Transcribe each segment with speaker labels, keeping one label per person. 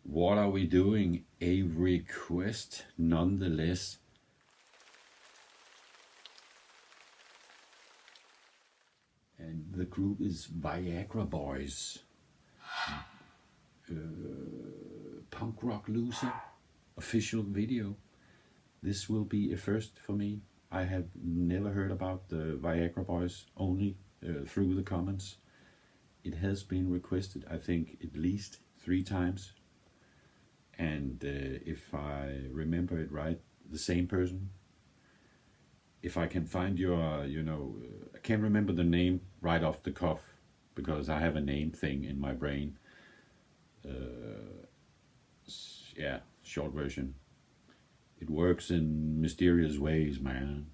Speaker 1: What are we doing? A request nonetheless. And the group is Viagra Boys. Punk Rock Loser official video. This will be a first for me. I have never heard about the Viagra Boys, only through the comments. It has been requested, I think, at least 3 times. And if I remember it right, the same person. If I can find your, I can't remember the name right off the cuff because I have a name thing in my brain. Yeah, short version. It works in mysterious ways, man.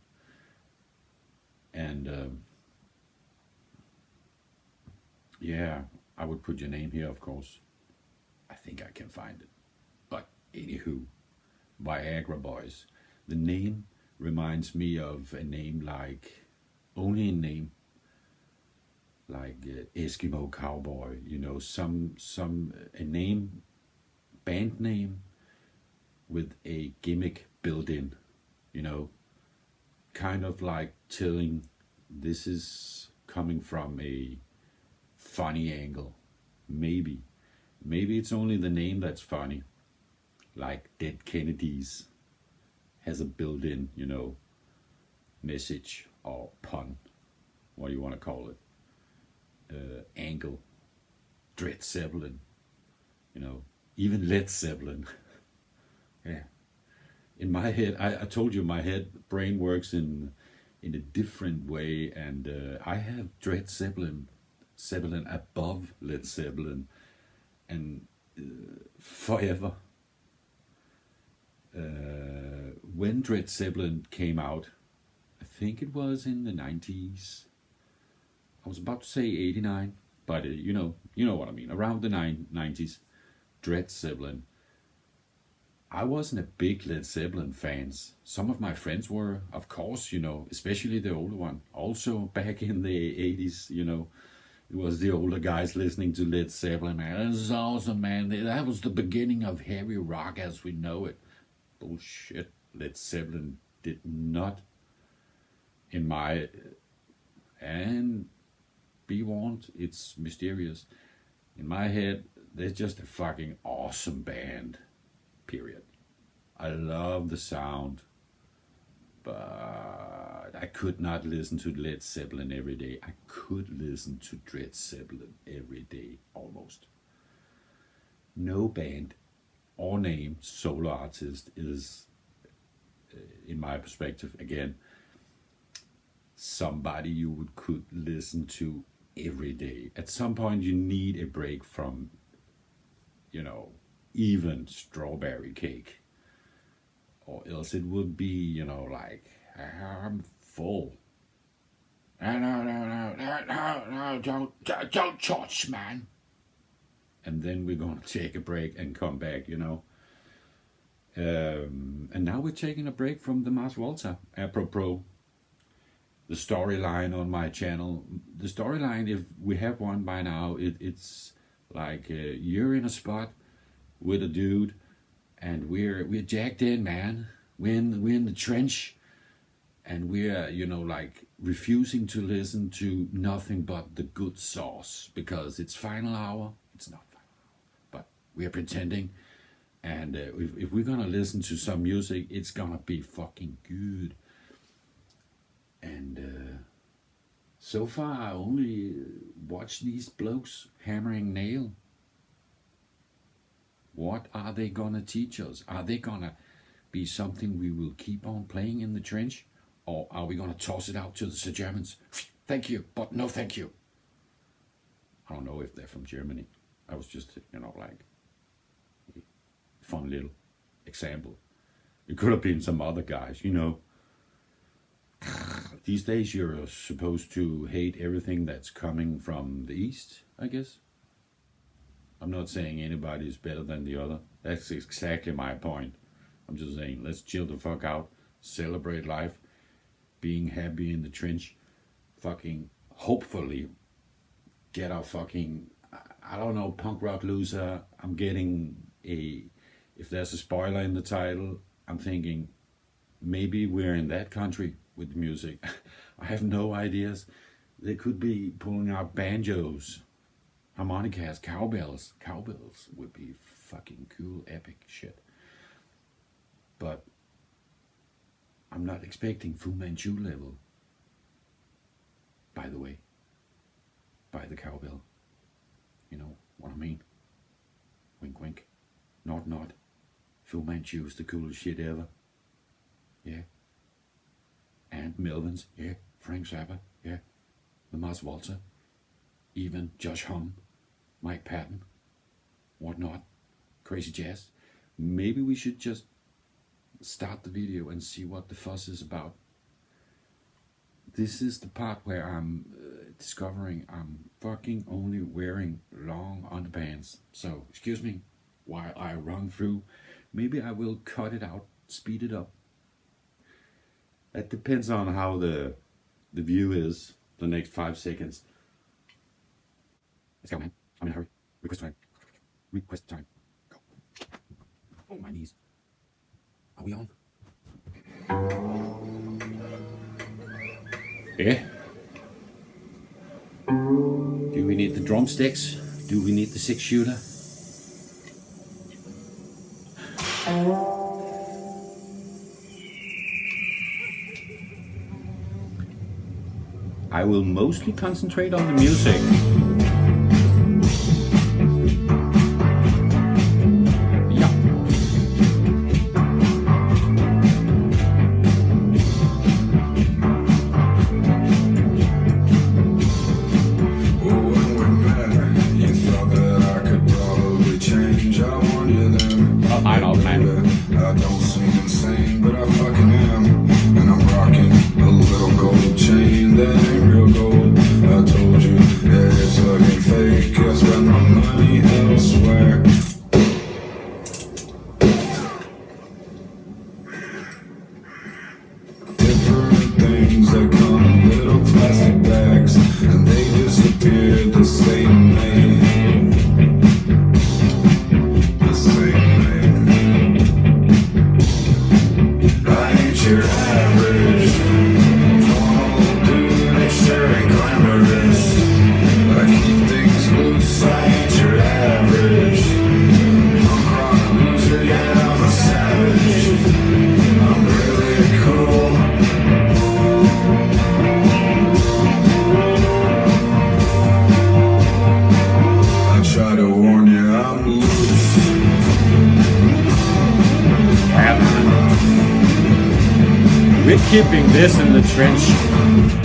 Speaker 1: And yeah, I would put your name here, of course. I think I can find it. But anywho, Viagra Boys. The name reminds me of a name like, only a name, like Eskimo Cowboy, a name, band name with a gimmick built in, kind of like telling this is coming from a funny angle. Maybe it's only the name that's funny, like Dead Kennedys has a built-in, message or pun, what do you want to call it, angle. Dread Zeppelin, even Led Zeppelin. Yeah. In my head, I told you my brain works in a different way, and I have Dread Zeppelin above Led Zeppelin, and forever. When Dread Zeppelin came out, I think it was in the 90s. I was about to say 89, but you know what I mean. Around the 90s, Dread Zeppelin. I wasn't a big Led Zeppelin fans. Some of my friends were, of course, especially the older one. Also back in the 80s, it was the older guys listening to Led Zeppelin. Man, this is awesome, man. That was the beginning of heavy rock as we know it. Bullshit. Led Zeppelin did not, in my, and be warned, it's mysterious. In my head, they're just a fucking awesome band. Period. I love the sound, but I could not listen to Led Zeppelin every day. I could listen to Dread Zeppelin every day, almost. No band or name, solo artist is, in my perspective, again, somebody you could listen to every day. At some point, you need a break from, even Strawberry Cake, or else it would be, like, I'm full. No, don't touch, man. And then we're gonna take a break and come back, And now we're taking a break from the Mars Volta. Apropos, the storyline on my channel. The storyline, if we have one by now, it's like you're in a spot with a dude, and we're jacked in, man. We're in the trench, and we're like refusing to listen to nothing but the good sauce because it's final hour. It's not final hour, but we're pretending. And if we're gonna listen to some music, it's gonna be fucking good. And so far, I only watched these blokes hammering nail. What are they gonna teach us? Are they gonna be something we will keep on playing in the trench? Or are we gonna toss it out to the Germans? Thank you, but no thank you. I don't know if they're from Germany. I was just, like, fun little example. It could have been some other guys, These days you're supposed to hate everything that's coming from the East, I guess. I'm not saying anybody is better than the other. That's exactly my point. I'm just saying, let's chill the fuck out, celebrate life, being happy in the trench, fucking hopefully get our fucking, I don't know, punk rock loser. I'm getting if there's a spoiler in the title, I'm thinking maybe we're in that country with music. I have no ideas. They could be pulling out banjos, harmonicas, cowbells. Cowbells would be fucking cool, epic shit. But I'm not expecting Fu Manchu level, by the way, by the cowbell. You know what I mean? Wink, wink. Not. Fu Manchu is the coolest shit ever. Yeah. And Melvins, yeah. Frank Zappa, yeah. The Mars Volta. Even Josh Homme, Mike Patton, whatnot. Crazy Jazz. Maybe we should just start the video and see what the fuss is about. This is the part where I'm discovering I'm fucking only wearing long underpants. So, excuse me while I run through. Maybe I will cut it out, speed it up. That depends on how the view is the next 5 seconds. Let's go, man. I'm in a hurry. Request time. Request time. Go. Oh, my knees. Are we on? Yeah. Do we need the drumsticks? Do we need the 6-shooter? I will mostly concentrate on the music. We're keeping this in the trench.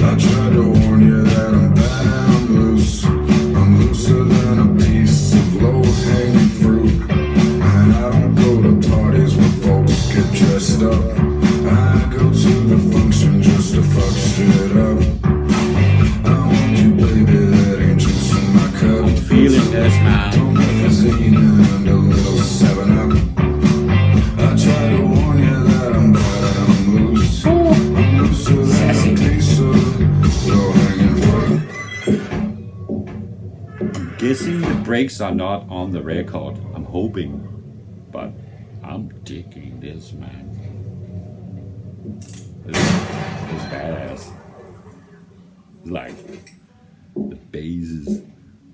Speaker 2: I try to warn you that I'm bad and I'm loose. I'm looser than a piece of low-hanging fruit. And I don't go to parties where folks get dressed up. I go to the function just to fuck shit up. I want you, baby, that ain't juice in my cup.
Speaker 1: I'm feeling this, man.
Speaker 2: Promethazine and a little 7-Up. I try to warn you that I'm bad and I'm loose. I'm looser than a piece of low-hanging fruit.
Speaker 1: I'm guessing the brakes are not on the record. I'm hoping, but I'm digging this, man. This is badass. Like, the bass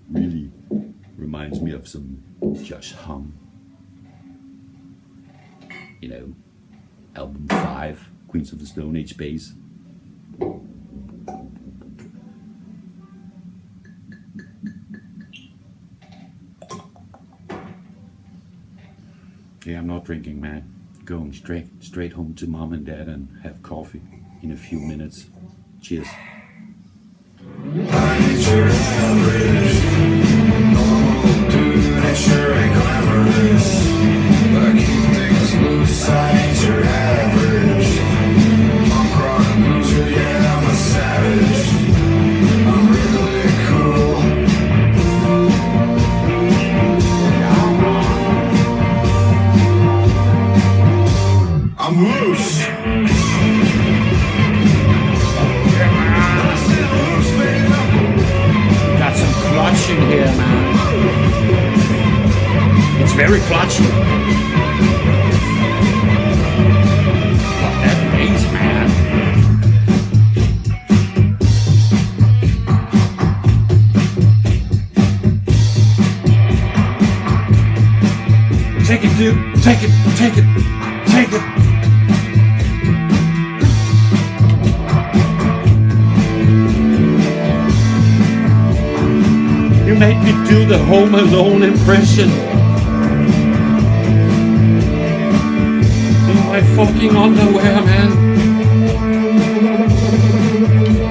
Speaker 1: really reminds me of some Josh Homme. You know, album 5, Queens of the Stone Age bass. Yeah, I'm not drinking, man. Going straight home to mom and dad and have coffee in a few minutes. Cheers.
Speaker 2: I ain't your average normal dude, it sure ain't glamorous. But I keep things loose, I ain't your average punk rock loser, yeah, I'm a savage. I'm really cool. I'm loose.
Speaker 1: Got some fluctuate. But that bass, man. Take it, dude. Take it. Take it. Take it. You made me do the Home Alone impression. In my fucking underwear, man.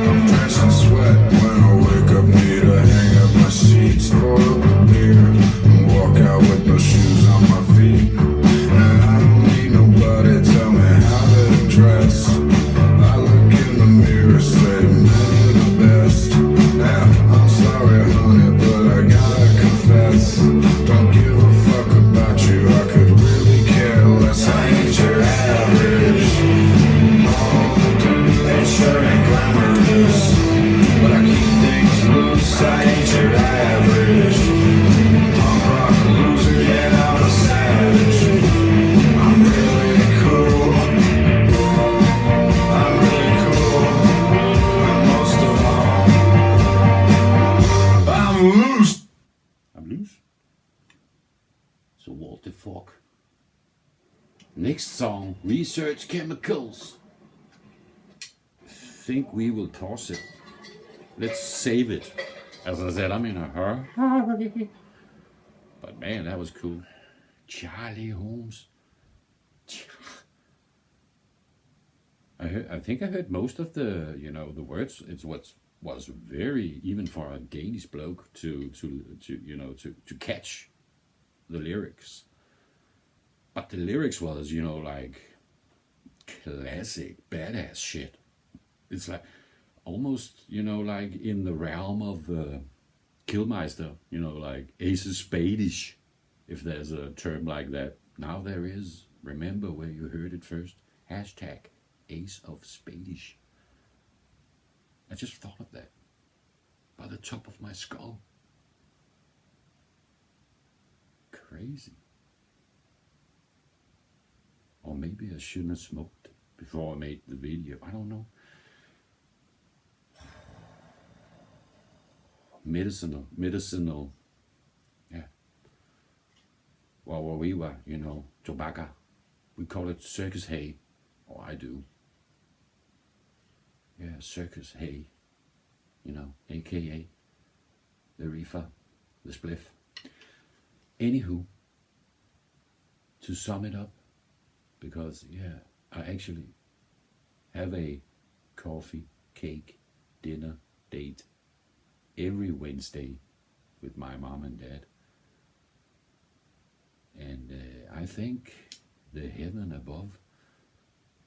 Speaker 2: I'm drenched in sweat when I wake up, need to hang up my sheets, pour up a beer, and walk out with no shoes on my feet. And I don't need nobody tell me how to dress. I look in the mirror, say, man, you're the best. Now, I'm sorry, honey, but I gotta confess, don't give a fuck about you, I could really care less. I ain't your average. They sure ain't glamorous, but I keep things loose. I ain't your average punk rock loser, yeah, I'm a savage. I'm really cool. I'm really cool. And most of all, I'm loose.
Speaker 1: I'm loose. So what the fuck? Next song, Research Chemicals. Think we will toss it. Let's save it. As I said, I'm in a hurry. But man, that was cool. Charlie Holmes. I think I heard most of the, the words. It's what was very, even for a Danish bloke to catch the lyrics. But the lyrics was, like classic badass shit. It's like almost, like in the realm of Killmeister, like Ace of Spadish, if there's a term like that. Now there is. Remember where you heard it first. Hashtag Ace of Spadish. I just thought of that by the top of my skull. Crazy. Or maybe I shouldn't have smoked before I made the video. I don't know. Medicinal. Yeah. Well, where we were, tobacco. We call it circus hay. Or I do. Yeah, circus hay. AKA the reefer, the spliff. Anywho, to sum it up, because I actually have a coffee, cake, dinner date every Wednesday with my mom and dad. And I thank the heaven above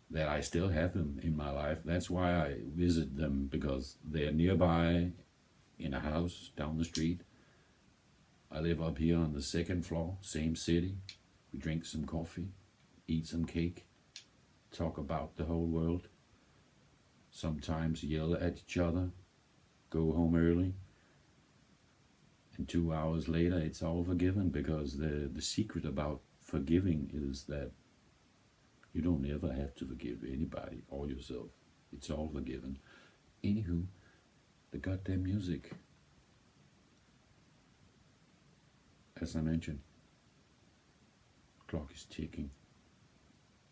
Speaker 1: that I still have them in my life. That's why I visit them, because they're nearby in a house down the street. I live up here on the second floor, same city. We drink some coffee, eat some cake, talk about the whole world. Sometimes yell at each other, go home early. And 2 hours later, it's all forgiven, because the secret about forgiving is that you don't ever have to forgive anybody or yourself. It's all forgiven. Anywho, the goddamn music. As I mentioned, clock is ticking.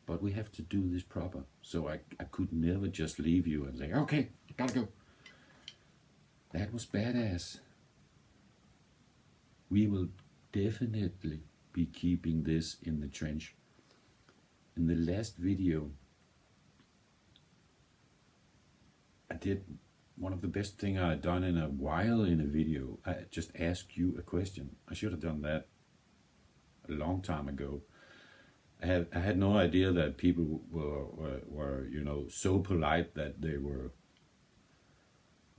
Speaker 1: But we have to do this proper. So I could never just leave you and say, okay, gotta go. That was badass. We will definitely be keeping this in the trench. In the last video, I did one of the best thing I had done in a while in a video. I just asked you a question. I should have done that a long time ago. I had no idea that people were so polite that they were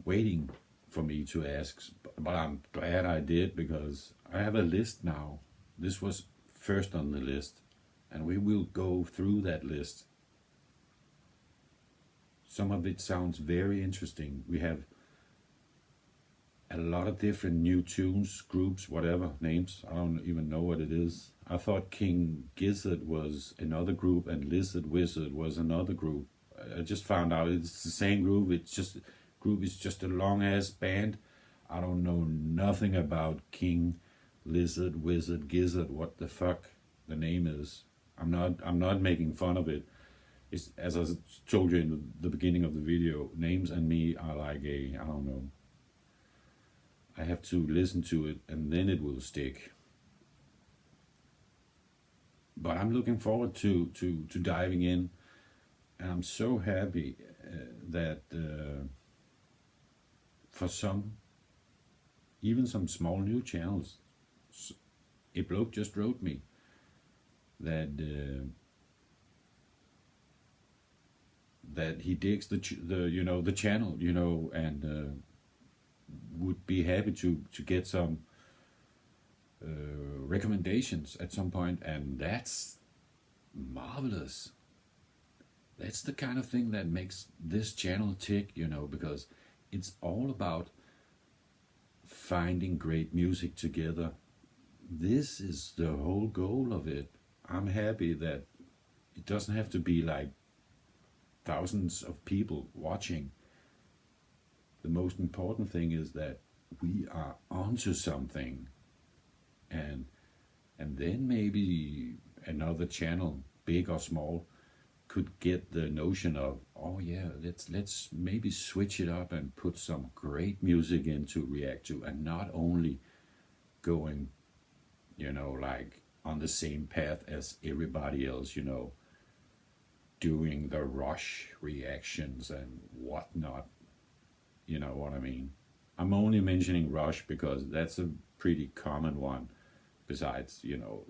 Speaker 1: waiting for me to ask. But I'm glad I did, because I have a list now. This was first on the list, and we will go through that list. Some of it sounds very interesting. We have a lot of different new tunes, groups, whatever names. I don't even know what it is. I thought King Gizzard was another group and Lizard Wizard was another group. I just found out it's the same group. It's just group is just a long ass band. I don't know nothing about King, Lizard, Wizard, Gizzard. What the fuck the name is? I'm not making fun of it. It's, as I told you in the beginning of the video, names and me are like I don't know. I have to listen to it and then it will stick. But I'm looking forward to diving in, and I'm so happy that for some, even some small new channels, a bloke just wrote me that that he digs the channel, and would be happy to get some recommendations at some point, and that's marvelous. That's the kind of thing that makes this channel tick, because it's all about finding great music together. This is the whole goal of it. I'm happy that it doesn't have to be like thousands of people watching. The most important thing is that we are onto something, and then maybe another channel, big or small, could get the notion of, oh yeah, let's maybe switch it up and put some great music in to react to, and not only going, like on the same path as everybody else, doing the Rush reactions and whatnot. You know what I mean? I'm only mentioning Rush because that's a pretty common one. Besides, you know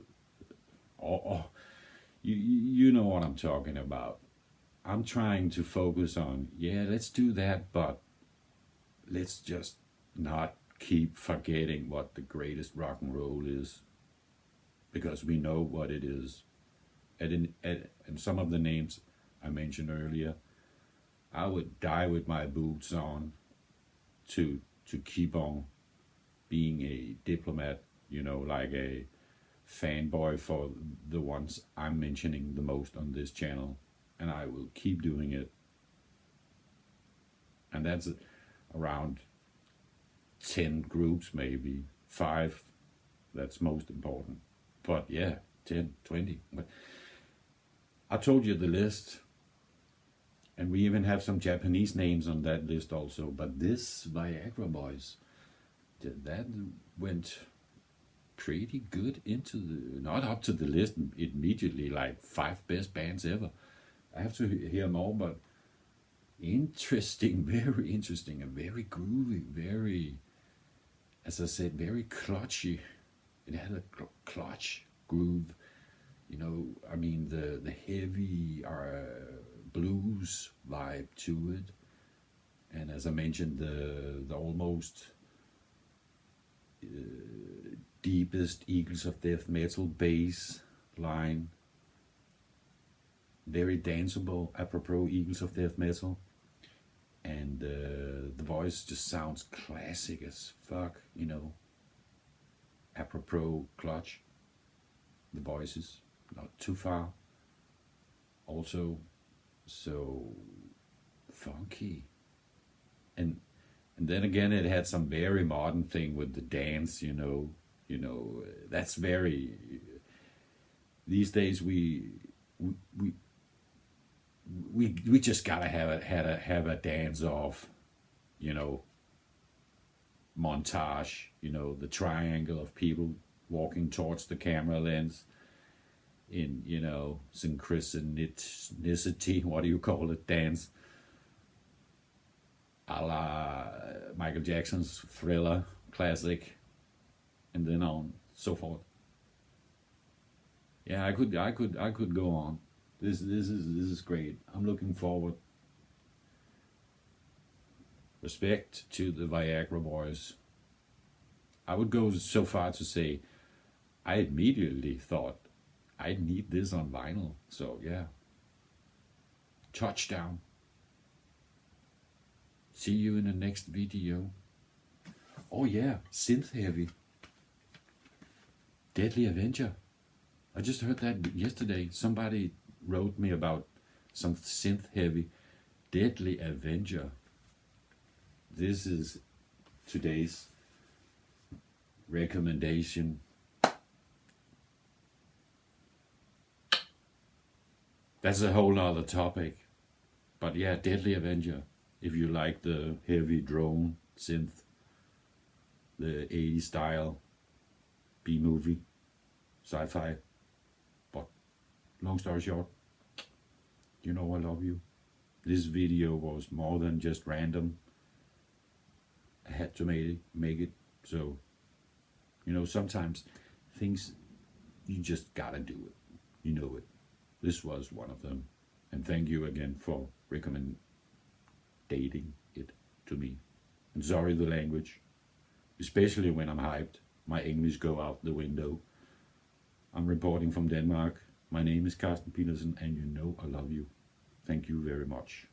Speaker 1: what I'm talking about. I'm trying to focus on, yeah, let's do that, but let's just not keep forgetting what the greatest rock and roll is, because we know what it is. And some of the names I mentioned earlier, I would die with my boots on to keep on being a diplomat, like a fanboy for the ones I'm mentioning the most on this channel, and I will keep doing it. And that's around 10 groups, maybe 5, that's most important. But yeah, 10, 20. But I told you the list, and we even have some Japanese names on that list also. But this Viagra Boys, that went pretty good into not up to the list immediately, like 5 best bands ever. I have to hear more, but interesting, very interesting, and very groovy, very, as I said, very clutchy. It had a clutch groove, I mean the heavy blues vibe to it, and as I mentioned, the almost deepest Eagles of Death Metal bass line, very danceable, apropos Eagles of Death Metal, and the voice just sounds classic as fuck, apropos clutch. The voice is not too far, also so funky, and then again it had some very modern thing with the dance, that's very, these days we just gotta have a dance off, montage, the triangle of people walking towards the camera lens in, synchronicity, what do you call it, dance, a la Michael Jackson's Thriller classic, and then on so forth. Yeah, I could go on. This is great. I'm looking forward. Respect to the Viagra Boys. I would go so far to say I immediately thought I need this on vinyl. So yeah. Touchdown. See you in the next video. Oh yeah, synth heavy. Deadly Avenger. I just heard that yesterday. Somebody wrote me about some synth heavy. Deadly Avenger. This is today's recommendation. That's a whole nother topic. But yeah, Deadly Avenger. If you like the heavy drone synth, the 80s style B-movie, sci-fi. But long story short, you know I love you. This video was more than just random. I had to make it. So, you know, sometimes things, you just gotta do it. You know it. This was one of them. And thank you again for recommending it to me. And sorry the language. Especially when I'm hyped. My English go out the window. I'm reporting from Denmark. My name is Carsten Petersen and you know I love you. Thank you very much.